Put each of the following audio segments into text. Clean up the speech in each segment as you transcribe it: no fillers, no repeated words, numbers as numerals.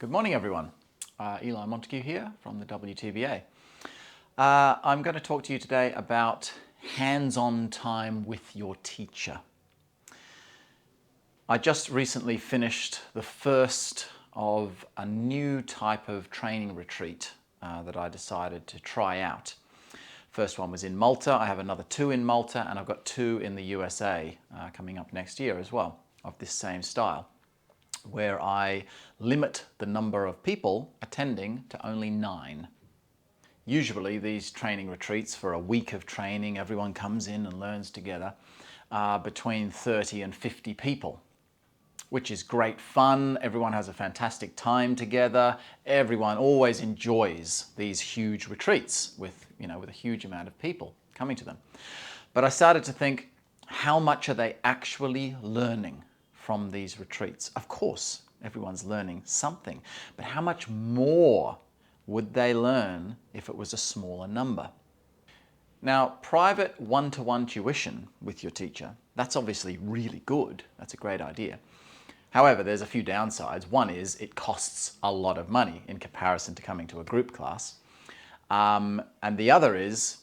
Good morning, everyone. Eli Montague here from the WTBA. I'm going to talk to you today about hands-on time with your teacher. I just recently finished the first of a new type of training retreat that I decided to try out. First one was in Malta. I have another 2 in Malta, and I've got 2 in the USA coming up next year as well, of this same style, where I limit the number of people attending to only 9. Usually these training retreats for a week of training, everyone comes in and learns together, between 30 and 50 people, which is great fun. Everyone has a fantastic time together. Everyone always enjoys these huge retreats with a huge amount of people coming to them. But I started to think, how much are they actually learning from these retreats? Of course, everyone's learning something, but how much more would they learn if it was a smaller number? Now, private one-to-one tuition with your teacher, that's obviously really good. That's a great idea. However, there's a few downsides. One is it costs a lot of money in comparison to coming to a group class. And the other is,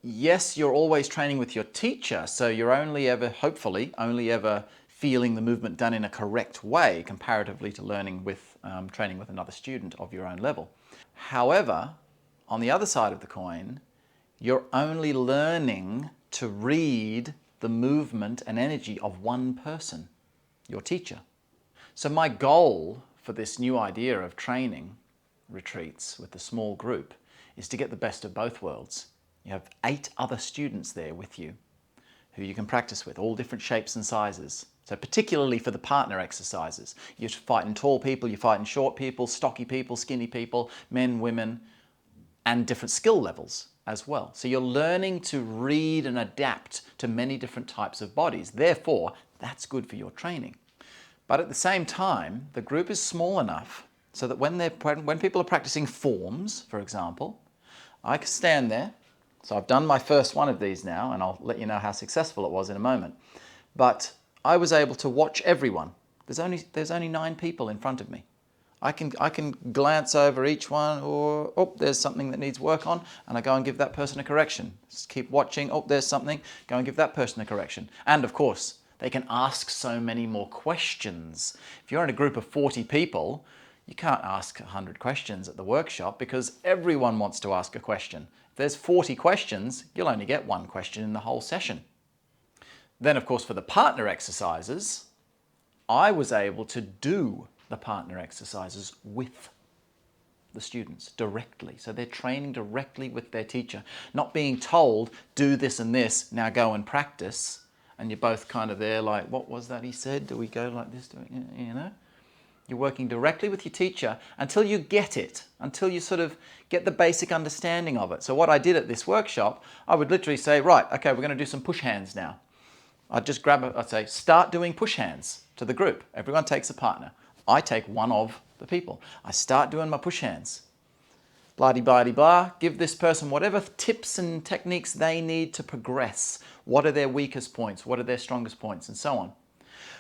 yes, you're always training with your teacher, so you're hopefully only ever feeling the movement done in a correct way comparatively to learning with training with another student of your own level. However, on the other side of the coin, you're only learning to read the movement and energy of one person, your teacher. So my goal for this new idea of training retreats with the small group is to get the best of both worlds. You have 8 other students there with you who you can practice with, all different shapes and sizes. So particularly for the partner exercises, you're fighting tall people, you're fighting short people, stocky people, skinny people, men, women, and different skill levels as well. So you're learning to read and adapt to many different types of bodies. Therefore, that's good for your training. But at the same time, the group is small enough so that when people are practicing forms, for example, I can stand there. So I've done my first one of these now, and I'll let you know how successful it was in a moment. But I was able to watch everyone. There's only 9 people in front of me. I can glance over each one, or oh, there's something that needs work on, and I go and give that person a correction. Just keep watching. Oh, there's something. Go and give that person a correction. And of course, they can ask so many more questions. If you're in a group of 40 people, you can't ask 100 questions at the workshop because everyone wants to ask a question. If there's 40 questions, you'll only get 1 question in the whole session. Then, of course, for the partner exercises, I was able to do the partner exercises with the students directly. So they're training directly with their teacher, not being told, do this and this, now go and practice. And you're both kind of there like, what was that he said? Do we go like this? You're working directly with your teacher until you get it, until you sort of get the basic understanding of it. So what I did at this workshop, I would literally say, right, okay, we're going to do some push hands now. I'd just I'd say, start doing push hands to the group. Everyone takes a partner. I take one of the people. I start doing my push hands. Blah-de-blah-de-blah. Give this person whatever tips and techniques they need to progress. What are their weakest points? What are their strongest points? And so on.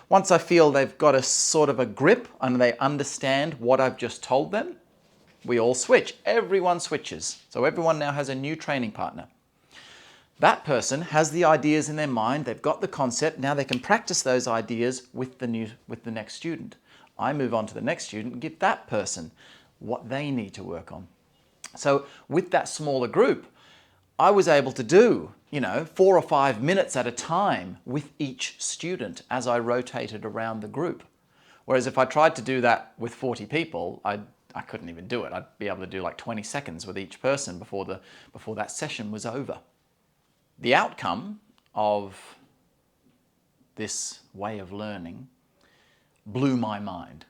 Once I feel they've got a sort of a grip and they understand what I've just told them, we all switch. Everyone switches. So everyone now has a new training partner. That person has the ideas in their mind, they've got the concept, now they can practice those ideas with the next student. I move on to the next student and give that person what they need to work on. So with that smaller group, I was able to do, 4 or 5 minutes at a time with each student as I rotated around the group. Whereas if I tried to do that with 40 people, I couldn't even do it. I'd be able to do like 20 seconds with each person before that session was over. The outcome of this way of learning blew my mind.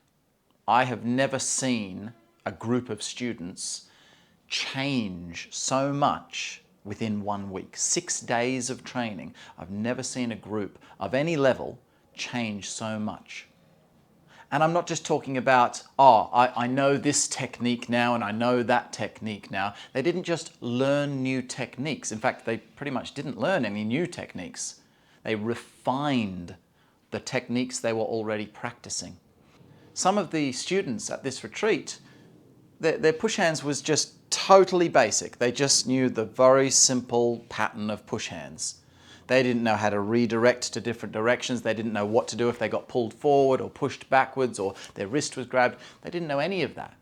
I have never seen a group of students change so much within 1 week. 6 days of training. I've never seen a group of any level change so much. And I'm not just talking about, I know this technique now and I know that technique now. They didn't just learn new techniques. In fact, they pretty much didn't learn any new techniques. They refined the techniques they were already practicing. some of the students at this retreat, their push hands was just totally basic. They just knew the very simple pattern of push hands. They didn't know how to redirect to different directions. They didn't know what to do if they got pulled forward or pushed backwards or their wrist was grabbed. They didn't know any of that.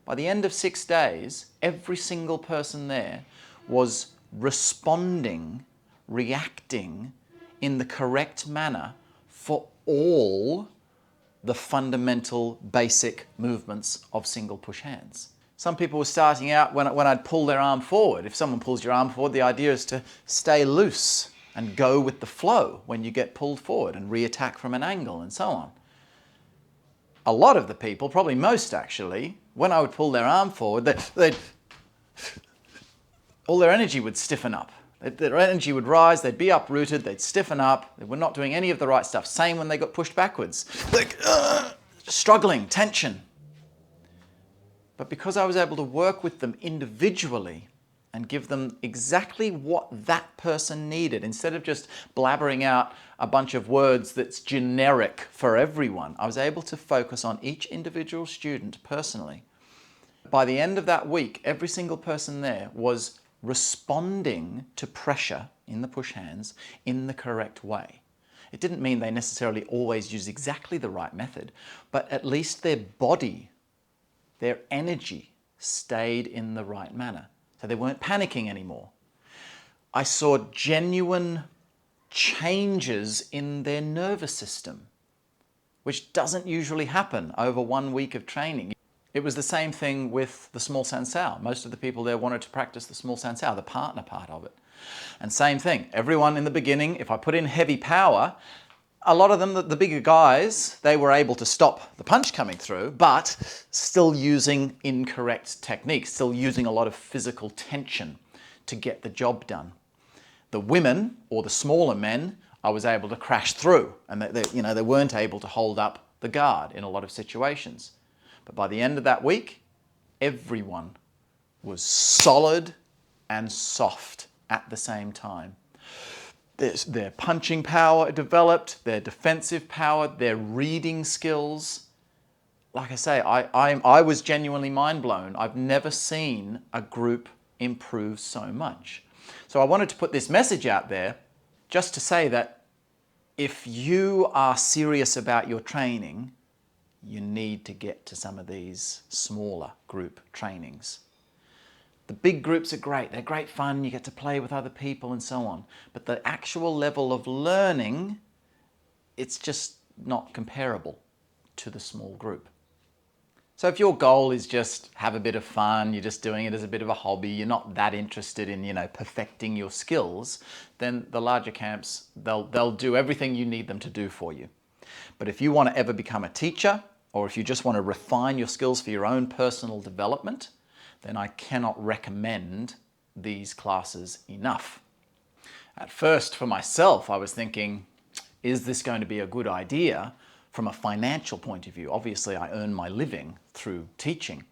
By the end of 6 days, every single person there was responding, reacting in the correct manner for all the fundamental basic movements of single push hands. Some people were starting out when I'd pull their arm forward. If someone pulls your arm forward, the idea is to stay loose and go with the flow when you get pulled forward and re-attack from an angle and so on. A lot of the people, probably most actually, when I would pull their arm forward, all their energy would stiffen up. Their energy would rise, they'd be uprooted, they'd stiffen up, they were not doing any of the right stuff. Same when they got pushed backwards. Like, struggling, tension. But because I was able to work with them individually and give them exactly what that person needed, instead of just blabbering out a bunch of words that's generic for everyone, I was able to focus on each individual student personally. By the end of that week, every single person there was responding to pressure in the push hands in the correct way. It didn't mean they necessarily always used exactly the right method, but at least their body, their energy stayed in the right manner. So they weren't panicking anymore. I saw genuine changes in their nervous system, which doesn't usually happen over 1 week of training. It was the same thing with the small sansao. Most of the people there wanted to practice the small sansao, the partner part of it. And same thing, everyone in the beginning, if I put in heavy power, a lot of them, the bigger guys, they were able to stop the punch coming through, but still using incorrect techniques, still using a lot of physical tension to get the job done. The women, or the smaller men, I was able to crash through, and they weren't able to hold up the guard in a lot of situations. But by the end of that week, everyone was solid and soft at the same time. Their punching power developed, their defensive power, their reading skills. Like I say, I was genuinely mind blown. I've never seen a group improve so much. So I wanted to put this message out there just to say that if you are serious about your training, you need to get to some of these smaller group trainings. The big groups are great, they're great fun, you get to play with other people and so on. But the actual level of learning, it's just not comparable to the small group. So if your goal is just have a bit of fun, you're just doing it as a bit of a hobby, you're not that interested in, perfecting your skills, then the larger camps, they'll do everything you need them to do for you. But if you want to ever become a teacher, or if you just want to refine your skills for your own personal development, then I cannot recommend these classes enough. At first, for myself, I was thinking, is this going to be a good idea from a financial point of view? Obviously, I earn my living through teaching.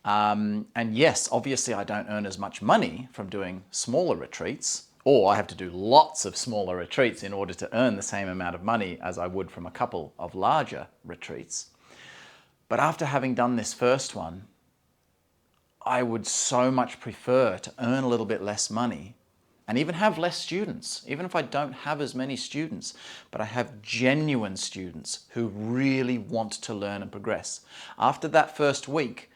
And yes, obviously, I don't earn as much money from doing smaller retreats, or I have to do lots of smaller retreats in order to earn the same amount of money as I would from a couple of larger retreats. But after having done this first one, I would so much prefer to earn a little bit less money and even have less students, even if I don't have as many students, but I have genuine students who really want to learn and progress. After that first week,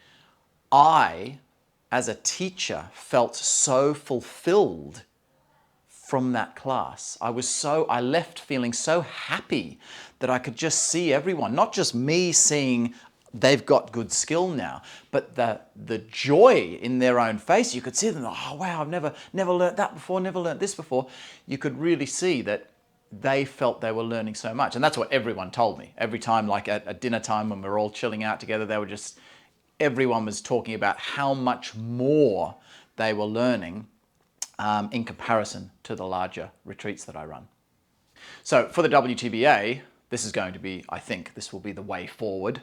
I, as a teacher, felt so fulfilled from that class. I left feeling so happy that I could just see everyone, not just me seeing they've got good skill now, but the joy in their own face, you could see them, oh wow, I've never learned that before, never learned this before. You could really see that they felt they were learning so much. And that's what everyone told me. Every time, like at dinner time when we were all chilling out together, everyone was talking about how much more they were learning in comparison to the larger retreats that I run. So for the WTBA, this is going to be, I think this will be the way forward.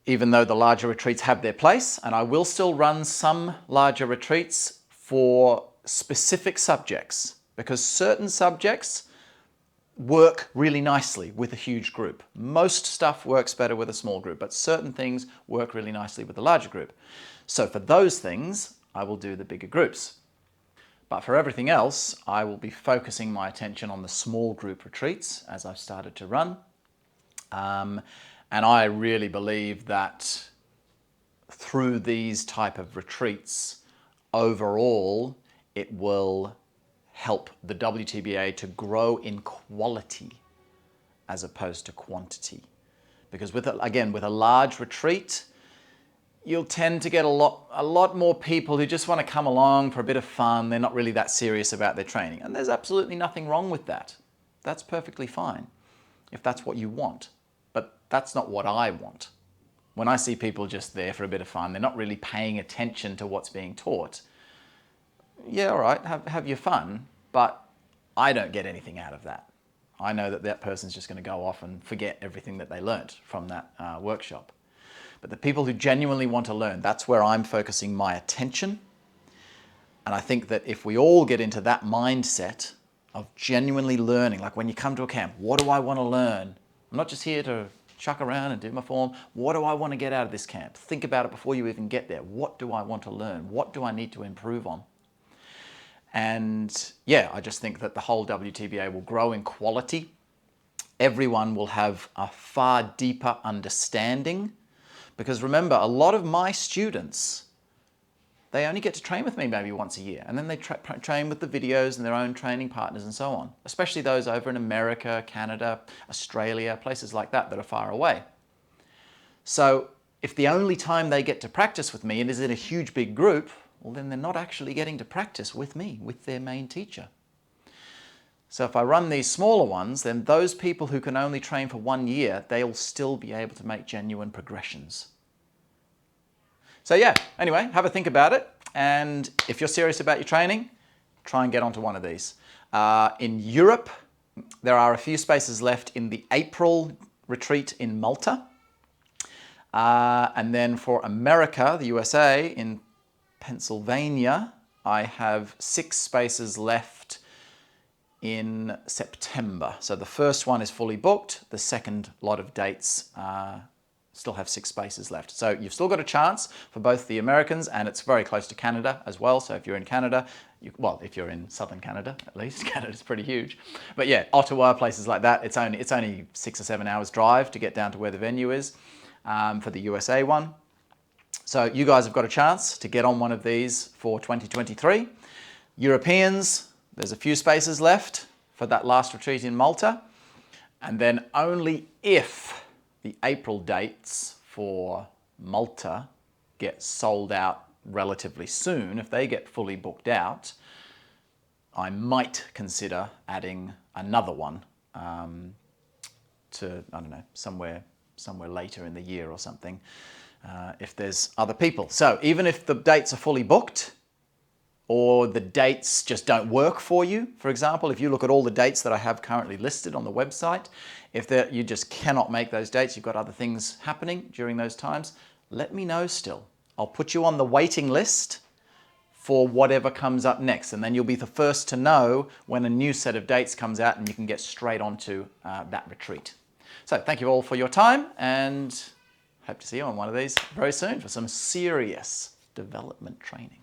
Even though the larger retreats have their place, and I will still run some larger retreats for specific subjects, because certain subjects, work really nicely with a huge group. Most stuff works better with a small group, but certain things work really nicely with a larger group. So for those things, I will do the bigger groups. But for everything else, I will be focusing my attention on the small group retreats as I've started to run. And I really believe that through these type of retreats, overall, it will help the WTBA to grow in quality as opposed to quantity. Because with a large retreat, you'll tend to get a lot more people who just want to come along for a bit of fun. They're not really that serious about their training. And there's absolutely nothing wrong with that. That's perfectly fine if that's what you want. But that's not what I want. When I see people just there for a bit of fun, they're not really paying attention to what's being taught. Yeah, all right, have your fun, but I don't get anything out of that. I know that that person's just going to go off and forget everything that they learnt from that workshop. But the people who genuinely want to learn, that's where I'm focusing my attention. And I think that if we all get into that mindset of genuinely learning, like when you come to a camp, what do I want to learn? I'm not just here to chuck around and do my form. What do I want to get out of this camp? Think about it before you even get there. What do I want to learn? What do I need to improve on? And yeah, I just think that the whole WTBA will grow in quality. Everyone will have a far deeper understanding. Because remember, a lot of my students, they only get to train with me maybe once a year. And then they train with the videos and their own training partners and so on. Especially those over in America, Canada, Australia, places like that are far away. So if the only time they get to practice with me is in a huge big group, well then they're not actually getting to practice with me, with their main teacher. So if I run these smaller ones, then those people who can only train for 1 year, they'll still be able to make genuine progressions. So yeah, anyway, have a think about it. And if you're serious about your training, try and get onto one of these. In Europe, there are a few spaces left in the April retreat in Malta. And then for America, the USA, in Pennsylvania, I have 6 spaces left in September. So the first one is fully booked. The second lot of dates still have 6 spaces left. So you've still got a chance for both the Americans, and it's very close to Canada as well. So if you're in Canada, well, if you're in southern Canada, at least, Canada's pretty huge. But yeah, Ottawa, places like that, it's only 6 or 7 hours drive to get down to where the venue is for the USA one. So you guys have got a chance to get on one of these for 2023. Europeans, there's a few spaces left for that last retreat in Malta. And then only if the April dates for Malta get sold out relatively soon, if they get fully booked out, I might consider adding another one to, I don't know, somewhere later in the year or something, if there's other people. So even if the dates are fully booked, or the dates just don't work for you. For example, if you look at all the dates that I have currently listed on the website, if you just cannot make those dates, you've got other things happening during those times, let me know still. I'll put you on the waiting list for whatever comes up next, and then you'll be the first to know when a new set of dates comes out and you can get straight onto that retreat. So thank you all for your time, and hope to see you on one of these very soon for some serious development training.